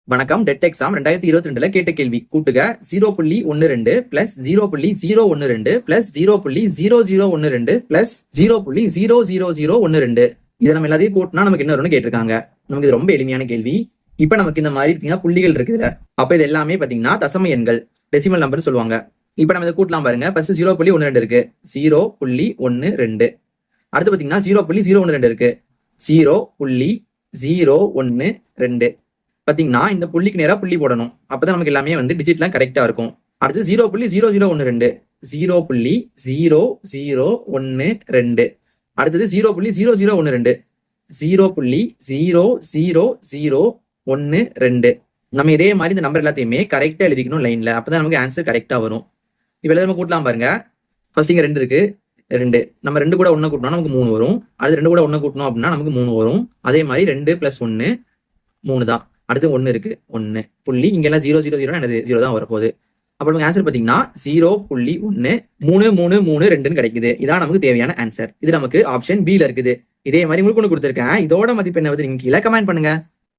வணக்கம். TET exam 2022 கேட்ட கேள்வி. கூட்டுக 0.12 பிளஸ் 0.012 பிளஸ் 0.0012 பிளஸ் 0.00012. இதை நம்ம எல்லாத்தையும் கூட்டினா நமக்கு என்ன வரும்னு கேட்டிருக்காங்க. நமக்கு இது ரொம்ப எளிமையான கேள்வி. இப்ப நமக்கு இந்த மாதிரி பாத்தீங்கன்னா புள்ளிகள் இருக்குதுல, அப்ப இது எல்லாமே பாத்தீங்கன்னா தசம எண்கள், டெசிமல் நம்பர் சொல்லுவாங்க. இப்ப நம்ம இதை கூட்டலாம் பாருங்க. ஃபர்ஸ்ட் 0.12 இருக்கு, 0.12. அடுத்து பாத்தீங்கன்னா 0.012 இருக்கு, 0.012. பாத்தீங்கன்னா இந்த புள்ளிக்கு நேரா புள்ளி போடணும். அப்பதான் நமக்கு எல்லாமே டிஜிட்லாம் கரெக்டா இருக்கும். அடுத்து 0.0012, 0.0012. அடுத்தது 0.0012, 0.00012. நம்ம இதே மாதிரி இந்த நம்பர் எல்லாத்தையுமே கரெக்டா எழுதிக்கணும் லைன்ல. அப்பதான் நமக்கு ஆன்சர் கரெக்டா வரும். இப்ப நம்ம கூட்டலாம் பாருங்க. ஃபர்ஸ்ட் இங்க 2 இருக்கு, 2. நம்ம 2 கூட 1 கூட்டினா நமக்கு 3 வரும். அடுத்து 2 கூட 1 கூட்டணும் அப்படின்னா நமக்கு 3 வரும். அதே மாதிரி 2 + 1 3 தான். அடுத்து 1 இருக்கு, 1 புள்ளி. இங்க எல்லாம் 0.00 எனது 0 தான் வரப்போகுது. அப்ப நமக்கு ஆன்சர் பாத்தீங்கன்னா 0.13332 கிடைக்குது. இதான் நமக்கு தேவையான ஆன்சர். இது நமக்கு ஆப்ஷன் B ல இருக்குது. இதே மாதிரி உங்களுக்கு ஒன்று கொடுத்துருக்கேன். இதோட மதிப்பு என்ன வந்து நீங்க கீழே கமெண்ட் பண்ணுங்க.